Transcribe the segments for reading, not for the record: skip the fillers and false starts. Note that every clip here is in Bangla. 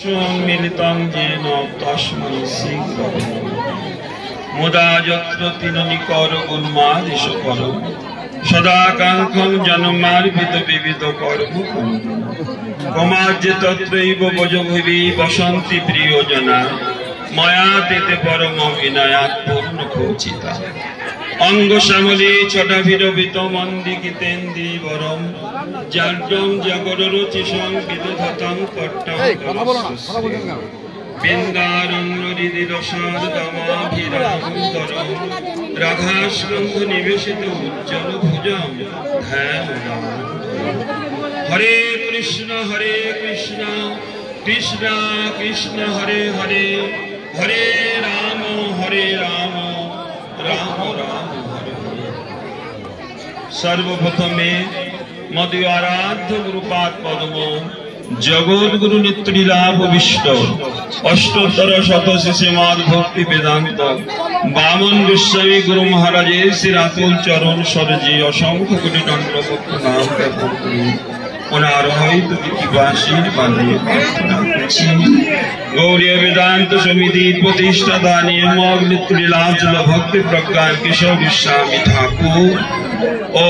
मिलितं येन तस्मै श्रीगुरवे मुदा यत्र तिननिकर उन्मादिशकर सदाकाङ्क्षं जन्मार्पित विविध कर्म कमाज्य तत्रैव भजभुवि वसन्ति प्रियजना मया तेते परम विनयात् पूर्णखोचिता अंगश्यामले छटाभिरवित मन्दिकितेन्दीवरं जाड्यं जगररुचिषं विदधतं कट्टं बिन्दारं हृदिरसार्दमाभिरामन्दरं राधास्कन्धनिवेशित उज्ज्वलभुजं ध्यायामि। हरे कृष्ण कृष्ण कृष्ण हरे हरे हरे राम राम राम हरे हरे। सर्वप्रथमे मध्याराध्य गुरुपाद पद्म जगद्गुरु नित्रिलाभ विष्ट अष्टोत्तर शतशि श्रीमद् भक्ति वेदांत वामन गोस्वामी गुरु महाराजे श्री रातुल चरण सरजी असंख्य कोटि दंड प्रणाम करते गौरी वेदांत समिति प्रतिष्ठाता नियम नित्रिलाभ भक्ति प्रज्ञान केशव गोस्वामी ठाकुर ओ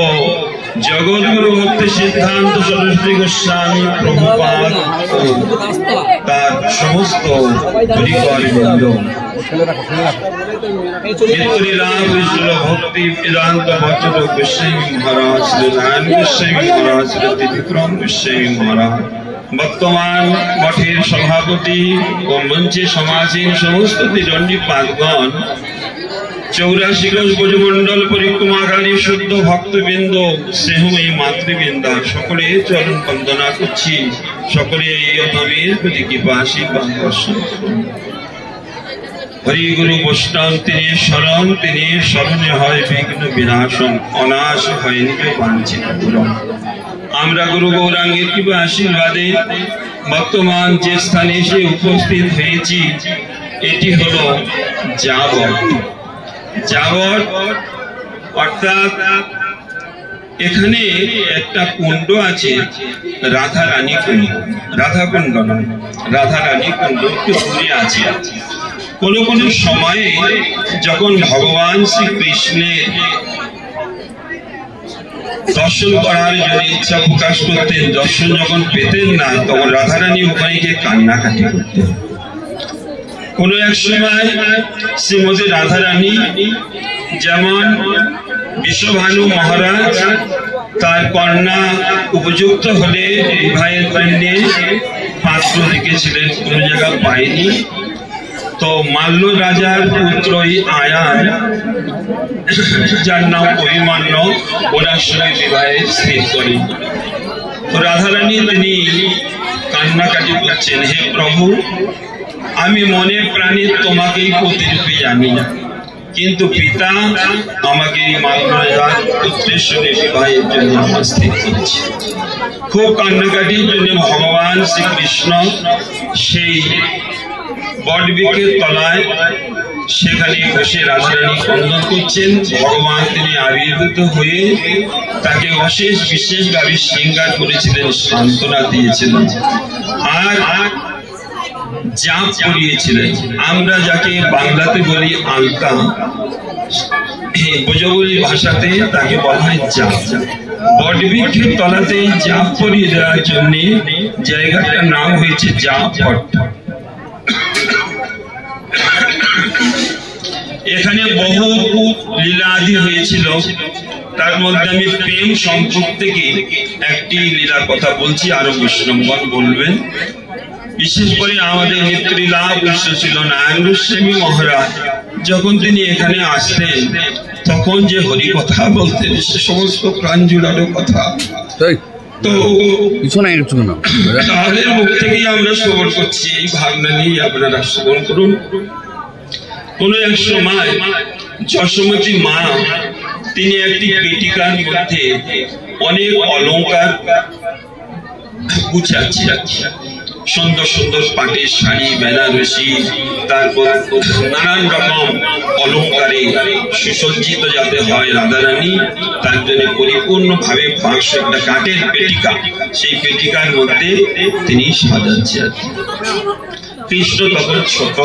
जगद्गुरु भक्ति सिद्धांत सरस्वती गोस्वामी प्रभुपाद तार समस्त परिवारबृंद नित्रिलाभ भक्ति वेदांत भट्ट गोस्वामी महाराज श्री नारायण गोस्वामी महाराज श्री त्रिविक्रम गोस्वामी महाराज बर्तमान मठेर सभापति और मंचे समाजीन समस्त तिरंडी पादगण 84 गज ब्रजमंडल परिक्रमाकारी शुद्ध भक्तबृंद स्नेहमयी मातृबृंदा सकले चरण वंदना करछि सकले अतमेर प्रति कृपा आशीर्वाद वर्षण हरि गुरु वैष्णव तिनि शरणे हय विघ्न विनाशन अनाश हय निज वांछित पूरण। आमरा गुरु गौरांगेर कृपा आशीर्वादे बर्तमान जे स्थाने एसे उपस्थित हয়েছি एटी हलो जावट जावट अर्थात एखाने एकटा कुंड आछे राधा रानी कुंड राधा कुंड नয় राधा रानी कुंड একটু দূরে আছে। কোনো কোনো সময়ে যখন ভগবান শ্রী কৃষ্ণের दर्शन करार जो इच्छा प्रकाश करते दर्शन जखन पेतें ना तक राधा रानी ओखाने गিয়ে कान्नाकाटी करतें। कोनो एक समय श्रीमती राधा रानी जेमन विश्वभानु महाराज तार कन्या उपयुक्त हले विवाहेर जन्य पात्र रेखेछिलेन कोनो जायगा पायनि तो माल्य राजार पुत्र आयान जार नाम अभिमान्य ओनार संगे विवाहे स्थिर करें। तो राधा रानी तिनि कान्नाकाटी करছেন, हे प्रभु आमी मने प्राणे तोमाकेई प्रतिरूपे जानी किन्तु पिता आमाके माल्य राजार पुत्रेर संगे विवाहेर जन्य आमार स्थिर करेছে। खूब कान्नाकाटिर जन्य भगवान श्रीकृष्ण सेई बटबृक्षेर तलाय সেখানে বসে রাধারানী বন্দন করছেন। ভগবান তিনি আবির্ভূত হয়ে তাকে অশেষ বিশেষভাবে শৃঙ্গার করেছিলেন, সান্ত্বনা দিয়েছিলেন আর জাপ করিয়েছিলেন। আমরা যাকে বাংলাতে বলি আলতা, ব্রজবুলি ভাষাতে তাকে বলা হয় জাপ। বটবৃক্ষের তলাতে জাপ করিয়ে দেওয়ার জন্য জায়গাটার নাম হয়েছে জাপ ভট্ট। এখানে বহু লীলা আদি হয়েছিল, তার মধ্যে আমি প্রেম সম্পর্ক থেকে একটি লীলার কথা বলছি, আরো বৈষ্ণবগণ বলবেন। বিশেষ করে আমাদের নিত্রিলাভ ছিল নারায়ণ গোস্বামী মহারাজ যখন তিনি এখানে আসতেন তখন যে হরি কথা বলতেন সে সমস্ত প্রাণ জুড়ানো কথা তো তাদের মুখ থেকেই আমরা শ্রবণ করছি। এই ভাবনা নিয়ে আপনারা শ্রবণ করুন। কোনো এক সময় যশোমতী মা তিনি একটি পেটিকার মধ্যে অনেক অলংকার গুছাচ্ছেন। সুন্দর সুন্দর পাটের শাড়ি, বেনারসি, তারপর নানান রকম অলঙ্কারে সুসজ্জিত যাতে হয় রাধারানী, তার জন্য পরিপূর্ণভাবে বাক্স একটা কাঠের পেটিকা, সেই পেটিকার মধ্যে তিনি সাজাচ্ছেন। কৃষ্ণ তখন ছোট।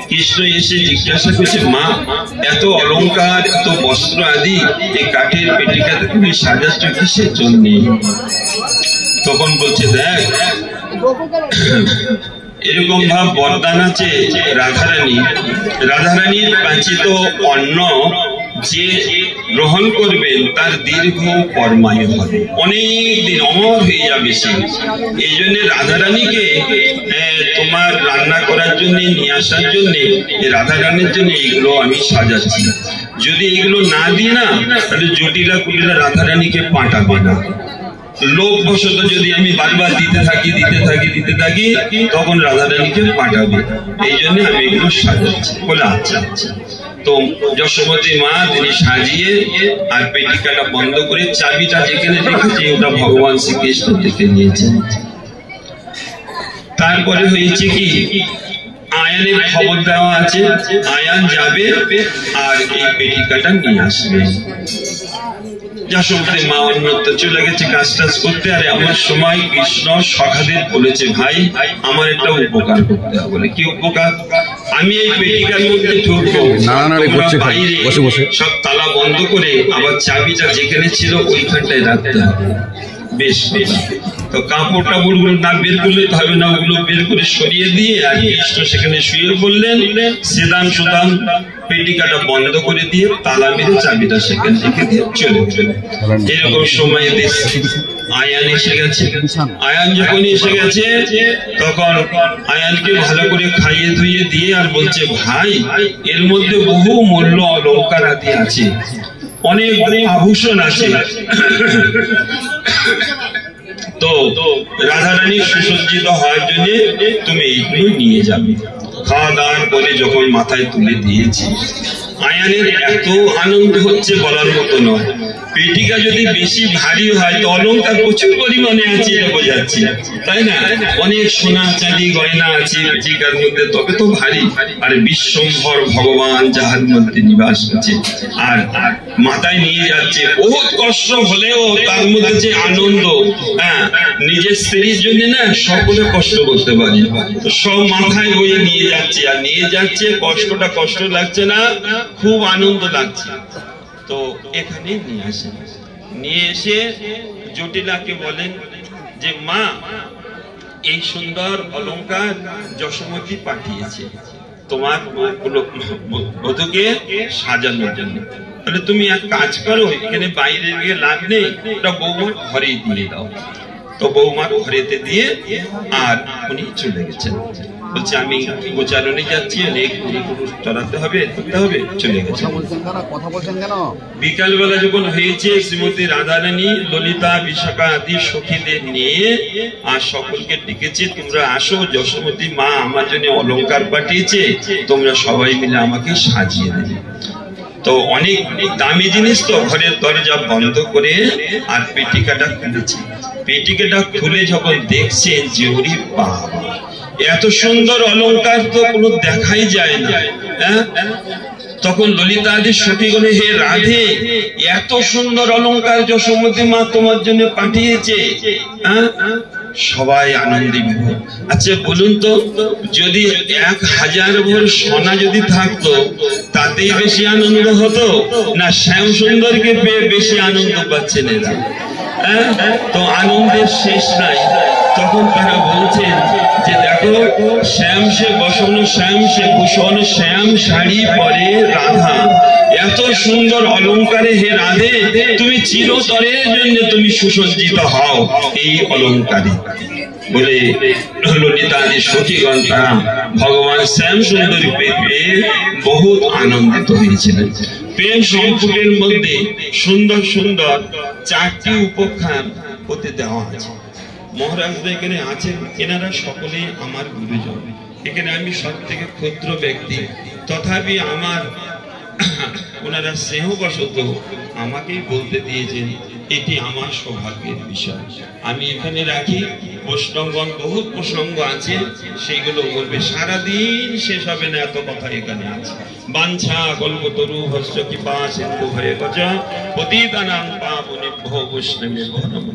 কৃষ্ণ এসে জিজ্ঞাসা করছে, মা এত অলঙ্কার, এত বস্ত্র আদি এই কাঠের পেটিকাতে তুমি সাজাচ্ছ কিসের জন্য? তখন বলছে, দেখ এরকম ভাব বরদান আছে রাধারানী, রাধারানীর বাঞ্ছিত অন্ন যে গ্রহণ করবেন তার দীর্ঘ পরমায়ু হবে, অনেক দিন অমর হয়ে যাবে সে। এই জন্য রাধারানীকে তোমার রান্না করার জন্য নিয়ে আসার জন্য, রাধারানীর জন্য এইগুলো আমি সাজাচ্ছি। যদি এগুলো না দিই না, তাহলে জটিলা কুটিলা রাধারানীকে পাঠাবে না। লোকবশত যদি আমি বারবার দিতে থাকি তখন রাধারানীকে পাঠাবে, এই জন্য আমি এগুলো সাজাচ্ছি বলে। আচ্ছা আচ্ছা। তো যশোমতী মা তিনি সাজিয়ে আর পেটিকাটা বন্ধ করে চাবিটা যেখানে রেখেছে ওটা ভগবান শ্রীকৃষ্ণ থেকে নিয়েছেন। তারপরে হয়েছে কি, আয়ানের খবর দেওয়া আছে, আয়ান যাবে আর এই পেটিকাটা নিয়ে আসবে। যশোমতী মা অন্যত্র চলে গেছে কাজ টাজ করতে। আর এমন সময় কৃষ্ণ সখাদের বলেছে, ভাই আমার একটা উপকার করতে হবে। বলে, কি উপকার? আমি এই পেটিকার মধ্যে ঢুকবো, বাইরে সব তালা বন্ধ করে আবার চাবিটা যেখানে ছিল ওইখানটায় রাখতে হবে। বেশ, তো কাপড় টাপড় গুলো না বের করলে তো হবে না, ওগুলো বের করে সরিয়ে দিয়ে আর কৃষ্ণ সেখানে শুয়ে পড়লেন। সেদান সুদান পেটিকাটা বন্ধ করে দিয়ে তালা মেরে চাবিটা সেখানে রেখে দিয়ে চলে গেলেন। এরকম সময় আয়ান এসে গেছে। আয়ান যখন এসে গেছে তখন আয়ানকে ভালো করে খাইয়ে ধুইয়ে দিয়ে আর বলছে, ভাই এর মধ্যে বহু মূল্য অলঙ্কার আদি আছে, অনেক আভূষণ আছে, তো রাধারানী সুসজ্জিত হওয়ার জন্য তুমি এইগুলো নিয়ে যাবে। খাওয়া দাওয়ার পরে যখন মাথায় তুলে দিয়েছি, আয়ানের এত আনন্দ হচ্ছে বলার মতো নয়। পেটিকা যদি বেশি ভারী হয় তো অলঙ্কার প্রচুর পরিমাণে আছে, এটা বোঝাচ্ছি, তাই না? অনেক সোনা চাঁদি গয়না আছে পেটিকার মধ্যে, তবে তো ভারী। আর বিশ্বম্ভর ভগবান যাহার মধ্যে নিবাস করছে আর মাথায় নিয়ে যাচ্ছে, বহুত কষ্ট হলেও তার মধ্যে যে আনন্দ, হ্যাঁ, নিজের স্ত্রীর জন্য না সকলে কষ্ট করতে পারি, তো সব মাথায় বয়ে নিয়ে যাচ্ছে। আর নিয়ে যাচ্ছে, কষ্টটা কষ্ট লাগছে না, খুব আনন্দ লাগছে। তো এখানে নিয়ে এসে জটিলাকে বলেন যে, মা এই সুন্দর অলঙ্কার যশোমতী পাঠিয়েছে তোমার বধূকে সাজানোর জন্য। তাহলে তুমি এক কাজ করো, এখানে বাইরে গিয়ে লাভ নেই, ওটা বৌমার ঘরে দিয়ে দাও। তো বৌমার ঘরেতে দিয়ে আর উনি চলে গেছেন। বলছে, আমি গোচারণে যাচ্ছি, অনেক চড়াতে হবে, করতে হবে, চলে গেছে। বিকালবেলা যখন হয়েছে, শ্রীমতী রাধারানী ললিতা বিশাখা আদি সখীদের নিয়ে আর সকলকে ডেকেছে, তোমরা আসো, যশোমতী মা আমার জন্য অলঙ্কার পাঠিয়েছে, তোমরা সবাই মিলে আমাকে সাজিয়ে দেবে। তো অনেক দামি জিনিস, তো ঘরের দরজা বন্ধ করে আর পেটিকাটা খুলেছে। পেটিকাটা খুলে যখন দেখছেন যে ওরে বাবা, এত সুন্দর অলঙ্কার তো কোনো দেখাই যায় না। তখন ললিতা আদি সখীগণে, হে রাধে, এত সুন্দর অলঙ্কার যশোমতী মা তোমার জন্য পাঠিয়েছে। সবাই আনন্দিত। আচ্ছা বলুন তো, যদি 1000 ভর সোনা যদি থাকতো তাতেই বেশি আনন্দ হতো না শ্যাম সুন্দরকে পেয়ে বেশি আনন্দ পাচ্ছেন এরা? তো আনন্দের শেষ নাই। তখন তারা বলছেন যে, দেখো শ্যাম সে বসন, শ্যাম সে ভূষণ, শ্যাম শাড়ি পরে রাধা, এত সুন্দর অলঙ্কারে হে রাধে, তুমি চিরতরের জন্য তুমি সুসজ্জিত হও এই অলঙ্কারে। বলে ললিতা আদি সখীগণ তারা ভগবান শ্যাম সুন্দরী পেয়ে বহুত আনন্দিত হয়েছিলেন। প্রেম সম্পর্কের মধ্যে সুন্দর সুন্দর 4টি উপাখ্যান হতে দেওয়া আছে। মহারাজরা এখানে আছেন, এনারা সকলেই আমার গুরুজন। এখানে আমি সব থেকে ক্ষুদ্র ব্যক্তি, তথাপি আমার ওনারা স্নেহবশত আমাকেই বলতে দিয়েছেন, এটি আমার সৌভাগ্যের বিষয়। আমি এখানে রাখি, বৈষ্ণবগণ বহুত প্রসঙ্গ আছে, সেইগুলো বলবে, সারাদিন শেষ হবে না, এত কথা এখানে আছে। বাঞ্ছা কল্পতরু ভস্য কৃপা সিন্ধু হয়ে গজ পতিতানাং পাবনেভ্যো বৈষ্ণবেভ্যো নমঃ।